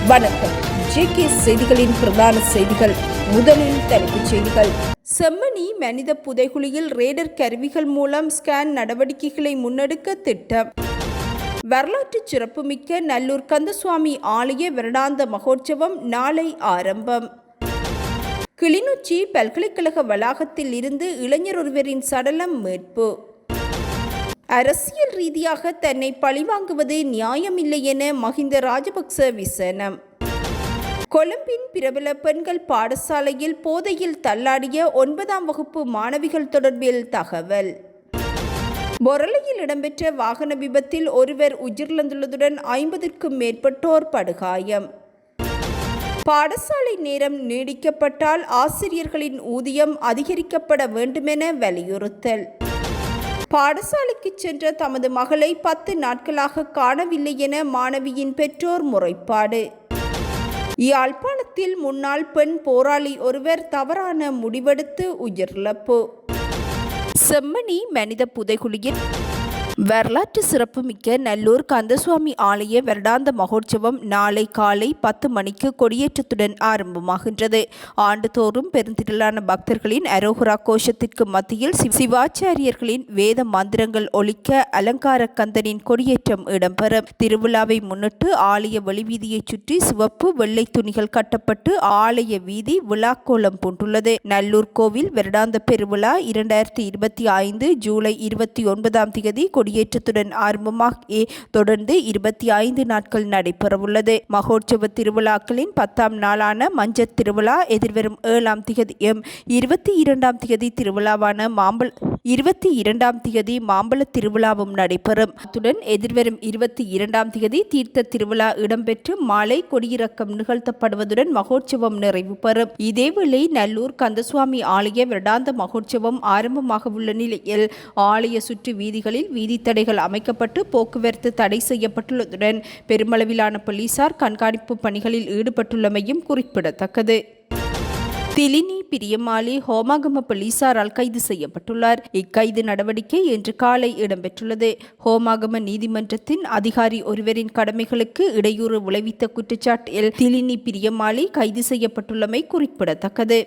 வணக்கம். ஜேகே செய்திகளின் பிரதான செய்திகள். முதலில் தலைப்புச் செய்திகள். செம்மணி மனித புதைகுழியில் ரேடர் கருவிகள் மூலம் ஸ்கேன் நடவடிக்கைகளை முன்னெடுக்க திட்டம். வரலாற்று சிறப்புமிக்க நல்லூர் கந்தசுவாமி ஆலய வருடாந்த மகோற்சவம் நாளை ஆரம்பம். கிளிநொச்சி பல்கலைக்கழக வளாகத்தில் இருந்து இளைஞர் ஒருவரின் சடலம் மீட்பு. அரசியல் ரீதியாக தன்னை பழிவாங்குவது நியாயமில்லை என மஹிந்த ராஜபக்ச விசனம். கொழும்பின் பிரபல பெண்கள் பாடசாலையில் போதையில் தள்ளாடிய 9ஆம் வகுப்பு மாணவிகள் தொடர்பில் தகவல். பொரளையில் இடம்பெற்ற வாகன விபத்தில் ஒருவர் உயிரிழந்துள்ளதுடன் 50க்கும் மேற்பட்டோர் படுகாயம். பாடசாலை நேரம் நீடிக்கப்பட்டால் ஆசிரியர்களின் ஊதியம் அதிகரிக்கப்பட வேண்டுமென வலியுறுத்தல். பாடசாலைக்கு சென்ற தமது மகளை 10 நாட்களாக காணவில்லை என மாணவியின் பெற்றோர் முறைப்பாடு. யாழ்ப்பாணத்தில் முன்னாள் பெண் போராளி ஒருவர் தவறான முடிவெடுத்து உயிரிழப்பு. செம்மணி மனித புதைகுழியில் வரலாற்று சிறப்புமிக்க நல்லூர் கந்தசுவாமி ஆலய வருடாந்த மகோற்சவம் நாளை காலை 10 மணிக்கு கொடியேற்றத்துடன் ஆரம்பமாகின்றது. ஆண்டுதோறும் பெருந்திரளான பக்தர்களின் அரோகரா கோஷத்திற்கு மத்தியில் சிவாச்சாரியர்களின் வேத மந்திரங்கள் ஒலிக்க அலங்கார கந்தனின் கொடியேற்றம் இடம்பெறும். திருவிழாவை முன்னிட்டு ஆலய வெளிவீதியை சுற்றி சிவப்பு வெள்ளை துணிகள் கட்டப்பட்டு ஆலய வீதி விழாக்கோலம் பூண்டுள்ளது. நல்லூர் கோவில் வருடாந்த பெருவிழா 2025 ஜூலை 29ஆம் தேதி கொடியேற்றத்துடன் ஆரம்பமாக தொடர்ந்து 25 நாட்கள் நடைபெறவுள்ளது. மகோற்சவ திருவிழாக்களின் 10ஆம் நாளான மஞ்சத் திருவிழா எதிர்வரும் 7ஆம் தேதியும் 22ஆம் தேதி திருவிழாவான 22ஆம் தேதி மாம்பழ திருவிழாவும் நடைபெறும். அத்துடன் எதிர்வரும் 22ஆம் தேதி தீர்த்த திருவிழா இடம்பெற்று மாலை கொடியிறக்கம் நிகழ்த்தப்படுவதுடன் மகோற்சவம் நிறைவு பெறும். இதேவேளை நல்லூர் கந்தசுவாமி ஆலய வருடாந்த மகோற்சவம் ஆரம்பமாக உள்ள நிலையில் ஆலய சுற்று வீதிகளில் வீதி தடைகள் அமைக்கப்பட்டு போக்குவரத்து தடை செய்யப்பட்டுள்ளதுடன் பெருமளவிலான போலீசார் கண்காணிப்பு பணிகளில் ஈடுபட்டுள்ளமையும் குறிப்பிடத்தக்கது. திலினி பிரியமாலி ஹோமாகம போலீசாரால் கைது செய்யப்பட்டுள்ளார். இக்கைது நடவடிக்கை இன்று காலை இடம்பெற்றுள்ளது. ஹோமாகம நீதிமன்றத்தின் அதிகாரி ஒருவரின் கடமைகளுக்கு இடையூறு விளைவித்த குற்றச்சாட்டில் திலினி பிரியமாலி கைது செய்யப்பட்டுள்ளமை குறிப்பிடத்தக்கது.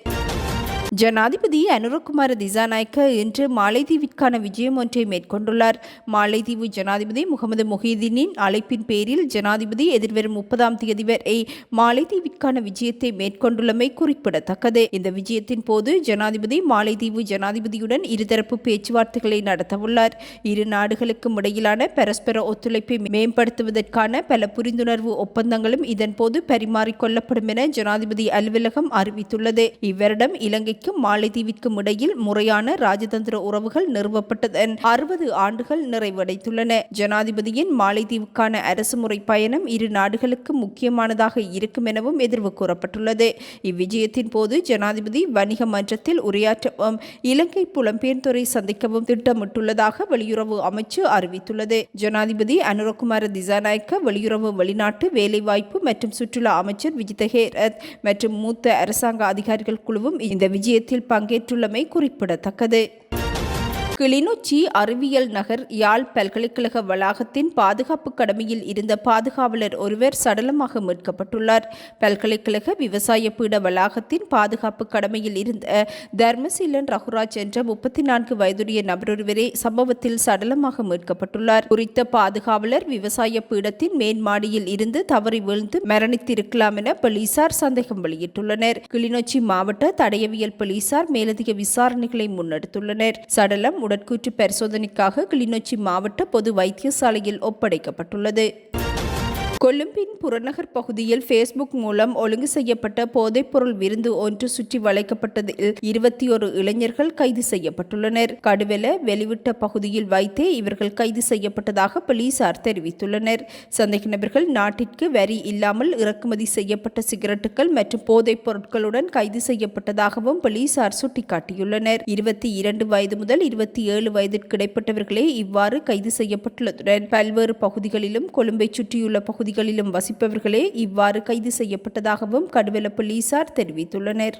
ஜனாதிபதி அனுரகுமார திசாநாயக்க இன்று மாலைதீவிற்கான விஜயம் ஒன்றை மேற்கொண்டுள்ளார். மாலைதீவு ஜனாதிபதி முகமது முஹிதீனின் அழைப்பின் பேரில் ஜனாதிபதி எதிர்வரும் 30ஆம் தேதி வரை மாலைதீவிற்கான விஜயத்தை மேற்கொண்டுள்ளமை குறிப்பிடத்தக்கது. இந்த விஜயத்தின் போது ஜனாதிபதி மாலைதீவு ஜனாதிபதியுடன் இருதரப்பு பேச்சுவார்த்தைகளை நடத்தவுள்ளார். இரு நாடுகளுக்கும் இடையிலான பரஸ்பர ஒத்துழைப்பை மேம்படுத்துவதற்கான பல புரிந்துணர்வு ஒப்பந்தங்களும் இதன்போது பரிமாறிக்கொள்ளப்படும் என ஜனாதிபதி அலுவலகம் அறிவித்துள்ளது. இவ்வருடம் இலங்கை மாலைதீவிற்கும் இடையில் முறையான ராஜதந்திர உறவுகள் நிறுவப்பட்டதன் 60 ஆண்டுகள் நிறைவடைந்துள்ளன. ஜனாதிபதியின் மாலைதீவுக்கான அரசுமுறை பயணம் இரு நாடுகளுக்கும் முக்கியமானதாக இருக்கும் எனவும் எதிர்வு கூறப்பட்டுள்ளது. இவ்விஜயத்தின் போது ஜனாதிபதி வணிக மன்றத்தில் உரையாற்றவும் இலங்கை புலம்பெயர்ந்தோரை சந்திக்கவும் திட்டமிட்டுள்ளதாக வெளியுறவு அமைச்சு அறிவித்துள்ளது. ஜனாதிபதி அனுரகுமார திசாநாயக்க வெளியுறவு வெளிநாட்டு வேலைவாய்ப்பு மற்றும் சுற்றுலா அமைச்சர் விஜித ஹேரத் மற்றும் மூத்த அரசாங்க அதிகாரிகள் குழுவும் இந்த விஜயத்தில் பங்கேற்றுள்ளமை குறிப்பிடத்தக்கது. கிளிநொச்சி அறிவியல் நகர் யாழ் பல்கலைக்கழக வளாகத்தின் பாதுகாப்பு கடமையில் இருந்த பாதுகாவலர் ஒருவர் சடலமாக மீட்கப்பட்டுள்ளார். பல்கலைக்கழக விவசாய பீட வளாகத்தின் பாதுகாப்பு கடமையில் இருந்த தர்மசீலன் ரகுராஜ் என்ற 34 வயதுடைய நபரொருவரே சம்பவத்தில் சடலமாக மீட்கப்பட்டுள்ளார். குறித்த பாதுகாவலர் விவசாய பீடத்தின் மேன்மாடியில் இருந்து தவறி வீழ்ந்து மரணித்திருக்கலாம் என போலீசார் சந்தேகம் வெளியிட்டுள்ளனர். கிளிநொச்சி மாவட்ட தடயவியல் போலீசார் மேலதிக விசாரணைகளை முன்னெடுத்துள்ளனர். சடலம் உடற்கூற்று பரிசோதனைக்காக கிளிநொச்சி மாவட்ட பொது வைத்தியசாலையில் ஒப்படைக்கப்பட்டுள்ளது. கொழும்பின் புறநகர் பகுதியில் ஃபேஸ்புக் மூலம் ஒழுங்கு செய்யப்பட்ட போதைப்பொருள் விருந்து ஒன்று சுற்றி வளைக்கப்பட்டதில் 21 இளைஞர்கள் கைது செய்யப்பட்டுள்ளனர். கடுவெல வெளிவிட்ட பகுதியில் வைத்தே இவர்கள் கைது செய்யப்பட்டதாக போலீசார் தெரிவித்துள்ளனர். சந்தேக நபர்கள் நாட்டிற்கு வரி இல்லாமல் இறக்குமதி செய்யப்பட்ட சிகரெட்டுகள் மற்றும் போதைப் பொருட்களுடன் கைது செய்யப்பட்டதாகவும் போலீசார் சுட்டிக்காட்டியுள்ளனர். 22 வயது முதல் 27 வயதிற்கு இடைப்பட்டவர்களே இவ்வாறு கைது செய்யப்பட்டுள்ளதுடன் பல்வேறு பகுதிகளிலும் கொழும்பை சுற்றியுள்ள பகுதிகளிலும் வசிப்பவர்களே இவ்வாறு கைது செய்யப்பட்டதாகவும் கடுவெல போலீசார் தெரிவித்துள்ளனர்.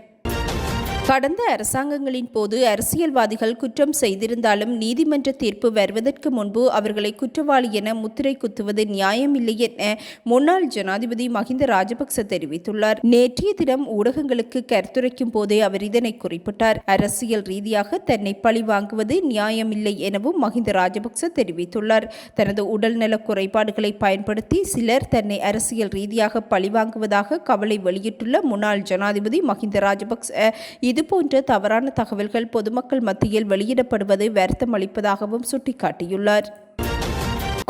கடந்த அரசாங்கங்களின் போது அரசியல்வாதிகள் குற்றம் செய்திருந்தாலும் நீதிமன்ற தீர்ப்பு வருவதற்கு முன்பு அவர்களை குற்றவாளி என முத்திரை குத்துவது நியாயமில்லை என முன்னாள் ஜனாதிபதி மஹிந்த ராஜபக்ச தெரிவித்துள்ளார். நேற்றைய தினம் ஊடகங்களுக்கு கருத்துரைக்கும் போதே அவர் இதனை குறிப்பிட்டார். அரசியல் ரீதியாக தன்னை பழி வாங்குவது நியாயமில்லை எனவும் மஹிந்த ராஜபக்ச தெரிவித்துள்ளார். தனது உடல்நல குறைபாடுகளை பயன்படுத்தி சிலர் தன்னை அரசியல் ரீதியாக பழிவாங்குவதாக கவலை வெளியிட்டுள்ள முன்னாள் ஜனாதிபதி மஹிந்த ராஜபக்ச இதுபோன்ற தவறான தகவல்கள் பொதுமக்கள் மத்தியில் வெளியிடப்படுவது வருத்தம் அளிப்பதாகவும் சுட்டிக்காட்டியுள்ளார்.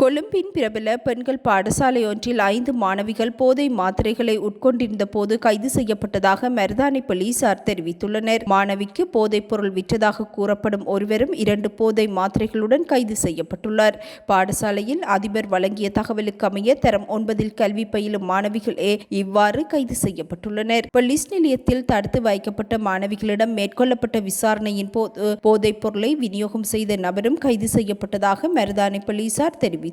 கொழும்பின் பிரபல பெண்கள் பாடசாலை ஒன்றில் 5 மாணவிகள் போதை மாத்திரைகளை உட்கொண்டிருந்த போது கைது செய்யப்பட்டதாக மருதானை போலீசார் தெரிவித்துள்ளனர். மாணவிக்கு போதைப் பொருள் விற்றதாக கூறப்படும் ஒருவரும் 2 போதை மாத்திரைகளுடன் கைது செய்யப்பட்டுள்ளார். பாடசாலையில் அதிபர் வழங்கிய தகவலுக்கு அமைய தரம் 9 கல்வி பயிலும் மாணவிகளே இவ்வாறு கைது செய்யப்பட்டுள்ளனர். போலீஸ் நிலையத்தில் தடுத்து வைக்கப்பட்ட மாணவிகளிடம் மேற்கொள்ளப்பட்ட விசாரணையின் போது போதைப் பொருளை விநியோகம் செய்த நபரும் கைது செய்யப்பட்டதாக மருதானை போலீசார் தெரிவித்துள்ளனர்.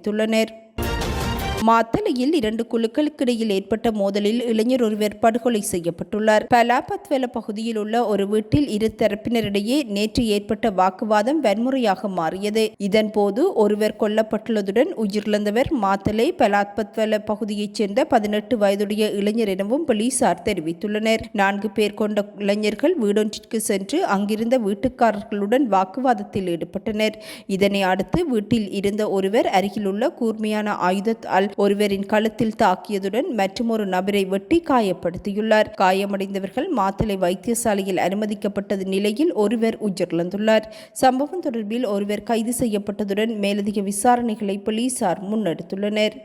மாத்தளையில் 2 குழுக்களுக்கிடையில் ஏற்பட்ட மோதலில் இளைஞர் ஒருவர் படுகொலை செய்யப்பட்டுள்ளார். பலாபத்வெல பகுதியில் உள்ள ஒரு வீட்டில் இரு தரப்பினரிடையே நேற்று ஏற்பட்ட வாக்குவாதம் வன்முறையாக மாறியது. இதன்போது ஒருவர் கொல்லப்பட்டுள்ளதுடன் உயிரிழந்தவர் மாத்தளை பலாபத்வெல பகுதியைச் சேர்ந்த 18 வயதுடைய இளைஞர் எனவும் போலீசார் தெரிவித்துள்ளனர். 4 பேர் கொண்ட இளைஞர்கள் வீடொன்றிற்கு சென்று அங்கிருந்த வீட்டுக்காரர்களுடன் வாக்குவாதத்தில் ஈடுபட்டனர். இதனை அடுத்து வீட்டில் இருந்த ஒருவர் அருகிலுள்ள கூர்மையான ஆயுதத்தால் ஒருவரின் கழுத்தில் தாக்கியதுடன் மற்றொரு நபரை வெட்டி காயப்படுத்தியுள்ளார். காயமடைந்தவர்கள் மாத்தளை வைத்தியசாலையில் அனுமதிக்கப்பட்ட நிலையில் ஒருவர் உயிரிழந்துள்ளார். சம்பவம் தொடர்பில் ஒருவர் கைது செய்யப்பட்டதுடன் மேலதிக விசாரணைகளை போலீசார் முன்னெடுத்துள்ளனர்.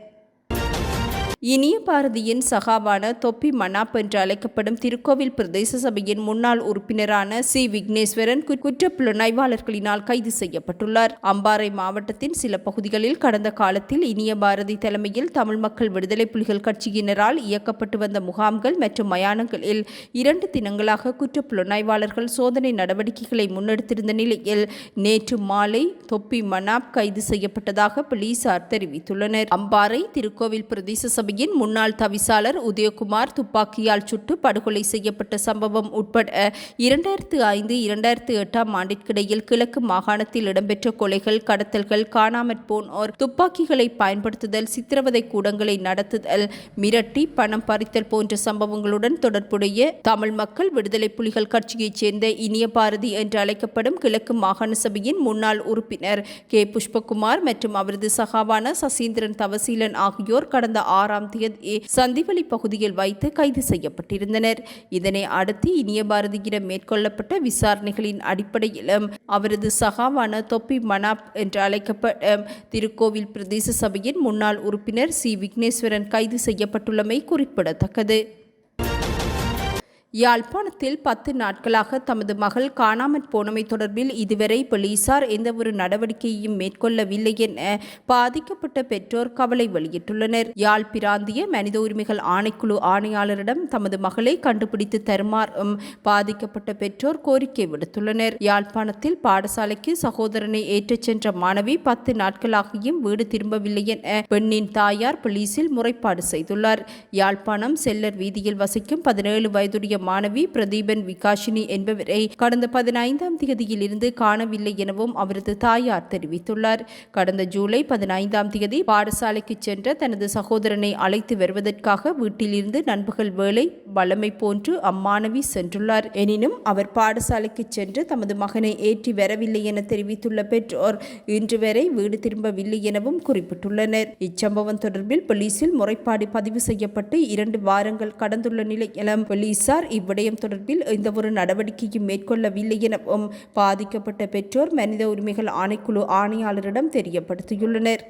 இனிய பாரதியின் சகாவான தொப்பி மனாப் என்று அழைக்கப்படும் திருக்கோவில் பிரதேச சபையின் முன்னாள் உறுப்பினரான சி விக்னேஸ்வரன் குற்றப்புலனாய்வாளர்களினால் கைது செய்யப்பட்டுள்ளார். அம்பாறை மாவட்டத்தின் சில பகுதிகளில் கடந்த காலத்தில் இனிய பாரதி தலைமையில் தமிழ் மக்கள் விடுதலை புலிகள் கட்சியினரால் இயக்கப்பட்டு வந்த முகாம்கள் மற்றும் மயானங்களில் 2 தினங்களாக குற்றப்புலனாய்வாளர்கள் சோதனை நடவடிக்கைகளை முன்னெடுத்திருந்த நிலையில் நேற்று மாலை தொப்பி மனாப் கைது செய்யப்பட்டதாக போலீசார் தெரிவித்துள்ளனர். அம்பாறை திருக்கோவில் பிரதேச சபை முன்னாள் தவிசாளர் உதயகுமார் துப்பாக்கியால் சுட்டு படுகொலை செய்யப்பட்ட சம்பவம் உட்பட 2005-2008 ஆண்டிற்கிடையில் கிழக்கு மாகாணத்தில் இடம்பெற்ற கொலைகள், கடத்தல்கள், காணாமற் போனோர், துப்பாக்கிகளை பயன்படுத்துதல், சித்திரவதை கூடங்களை நடத்துதல், மிரட்டி பணம் பறித்தல் போன்ற சம்பவங்களுடன் தொடர்புடைய தமிழ் மக்கள் விடுதலை புலிகள் கட்சியைச் சேர்ந்த இனிய பாரதி என்று அழைக்கப்படும் கிழக்கு மாகாண சபையின் முன்னாள் உறுப்பினர் கே. புஷ்பகுமார் மற்றும் அவரது சகாவான சசீந்திரன் தவசீலன் ஆகியோர் கடந்த 6ஆம் தேதி சந்திவெளி பகுதியில் வைத்து கைது செய்யப்பட்டிருந்தனர். இதனை அடுத்து இனிய பாரதியிடம் மேற்கொள்ளப்பட்ட விசாரணைகளின் அடிப்படையிலும் அவரது சகாவான தொப்பி மனாப் என்று அழைக்கப்படும் திருக்கோவில் பிரதேச சபையின் முன்னாள் உறுப்பினர் சி விக்னேஸ்வரன் கைது செய்யப்பட்டுள்ளமை குறிப்பிடத்தக்கது. யாழ்ப்பாணத்தில் 10 நாட்களாக தமது மகள் காணாமற் போனமை தொடர்பில் இதுவரை போலீசார் எந்தவொரு நடவடிக்கையையும் மேற்கொள்ளவில்லை என பாதிக்கப்பட்ட பெற்றோர் கவலை வெளியிட்டுள்ளனர். யாழ் பிராந்திய மனித உரிமைகள் ஆணைக்குழு ஆணையாளரிடம் தமது மகளை கண்டுபிடித்து தருமாறும் பாதிக்கப்பட்ட பெற்றோர் கோரிக்கை விடுத்துள்ளனர். யாழ்ப்பாணத்தில் பாடசாலைக்கு சகோதரனை ஏற்றச் சென்ற மாணவி 10 நாட்களாகியும் வீடு திரும்பவில்லை என பெண்ணின் தாயார் போலீசில் முறைப்பாடு செய்துள்ளார். யாழ்ப்பாணம் செல்லர் வீதியில் வசிக்கும் 17 வயதுடைய மாணவி பிரதீபன் விகாஷினி என்பவரை கடந்த 15ஆம் தேதியிலிருந்து காணவில்லை எனவும் அவரது தாயார் தெரிவித்துள்ளார். கடந்த ஜூலை 15ஆம் தேதி பாடசாலைக்கு சென்ற தனது சகோதரனை அழைத்து வருவதற்காக வீட்டிலிருந்து நண்பகல் வேளை வழமை போன்று அம்மாணவி சென்றுள்ளார். எனினும் அவர் பாடசாலைக்கு சென்று தமது மகனை ஏற்றி வரவில்லை என தெரிவித்துள்ள பெற்றோர் இன்று வரை வீடு திரும்பவில்லை எனவும் குறிப்பிட்டுள்ளனர். இச்சம்பவம் தொடர்பில் போலீசில் முறைப்பாடு பதிவு செய்யப்பட்டு 2 வாரங்கள் கடந்துள்ள நிலையிலும் போலீசார் இவ்விடயம் தொடர்பில் எந்தவொரு நடவடிக்கையும் மேற்கொள்ளவில்லை எனவும் பாதிக்கப்பட்ட பெற்றோர் மனித உரிமைகள் ஆணைக்குழு ஆணையாளரிடம் தெரியப்படுத்தியுள்ளனர்.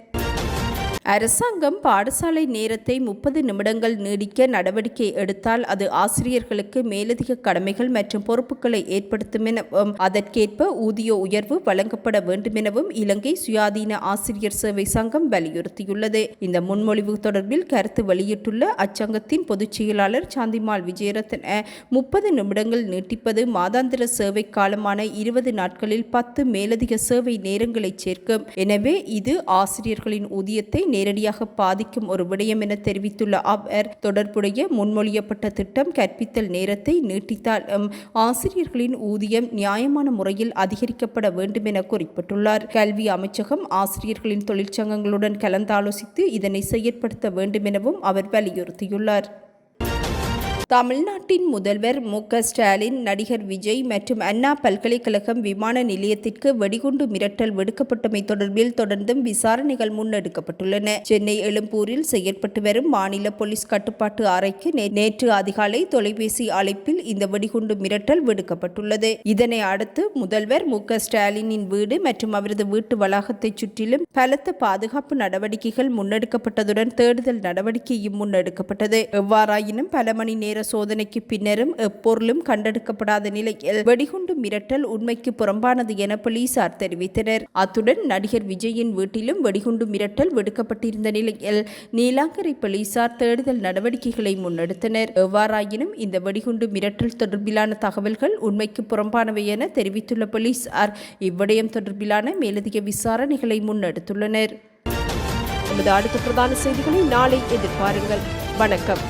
அரசாங்கம் பாடசாலை நேரத்தை 30 நிமிடங்கள் நீடிக்க நடவடிக்கை எடுத்தால் அது ஆசிரியர்களுக்கு மேலதிக கடமைகள் மற்றும் பொறுப்புகளை ஏற்படுத்தும் எனவும் அதற்கேற்ப ஊதிய உயர்வு வழங்கப்பட வேண்டும் எனவும் இலங்கை சுயாதீன ஆசிரியர் சேவை சங்கம் வலியுறுத்தியுள்ளது. இந்த முன்மொழிவு தொடர்பில் கருத்து வெளியிட்டுள்ள அச்சங்கத்தின் பொதுச் செயலாளர் சாந்திமால் விஜயரத்ன 30 நிமிடங்கள் நீட்டிப்பது மாதாந்திர சேவை காலமான 20 நாட்களில் 10 மேலதிக சேவை நேரங்களை சேர்க்கும். எனவே இது ஆசிரியர்களின் ஊதியத்தை நேரடியாக பாதிக்கும் ஒரு விடயம் என தெரிவித்துள்ள அவர், தொடர்புடைய முன்மொழியப்பட்ட திட்டம் கற்பித்தல் நேரத்தை நீட்டித்தால் ஆசிரியர்களின் ஊதியம் நியாயமான முறையில் அதிகரிக்கப்பட வேண்டும் என குறிப்பிட்டுள்ளார். கல்வி அமைச்சகம் ஆசிரியர்களின் தொழிற்சங்கங்களுடன் கலந்தாலோசித்து இதனை செயற்படுத்த வேண்டும் எனவும் அவர் வலியுறுத்தியுள்ளார். தமிழ்நாட்டின் முதல்வர் மு.க. ஸ்டாலின், நடிகர் விஜய் மற்றும் அண்ணா பல்கலைக்கழகம் விமான நிலையத்திற்கு வெடிகுண்டு மிரட்டல் விடுக்கப்பட்டமை தொடர்பில் தொடர்ந்தும் விசாரணைகள் முன்னெடுக்கப்பட்டுள்ளன. சென்னை எழும்பூரில் செயற்பட்டு வரும் மாநில போலீஸ் கட்டுப்பாட்டு அறைக்கு நேற்று அதிகாலை தொலைபேசி அழைப்பில் இந்த வெடிகுண்டு மிரட்டல் விடுக்கப்பட்டுள்ளது. இதனை அடுத்து முதல்வர் மு.க. ஸ்டாலினின் வீடு மற்றும் அவரது வீட்டு வளாகத்தை சுற்றிலும் பலத்த பாதுகாப்பு நடவடிக்கைகள் முன்னெடுக்கப்பட்டதுடன் தேடுதல் நடவடிக்கையும் முன்னெடுக்கப்பட்டது. எவ்வாறாயினும் பல மணி நேர சோதனைக்கு பின்னரும் எப்பொருளும் கண்டெடுக்கப்படாத நிலையில் வெடிகுண்டு மிரட்டல் உண்மைக்கு புறம்பானது என போலீசார் தெரிவித்தனர். அத்துடன் நடிகர் விஜயின் வீட்டிலும் வெடிகுண்டு மிரட்டல் விடுக்கப்பட்டிருந்த நிலையில் நீலாங்கரை போலீசார் தேடுதல் நடவடிக்கைகளை முன்னெடுத்தனர். எவ்வாறாயினும் இந்த வெடிகுண்டு மிரட்டல் தொடர்பிலான தகவல்கள் உண்மைக்கு புறம்பானவை என தெரிவித்துள்ள போலீசார் இவ்விடயம் தொடர்பிலான மேலதிக விசாரணைகளை முன்னெடுத்துள்ளனர். அடுத்த பிரதான செய்திகளை நாளை எதிர்பாருங்கள். வணக்கம்.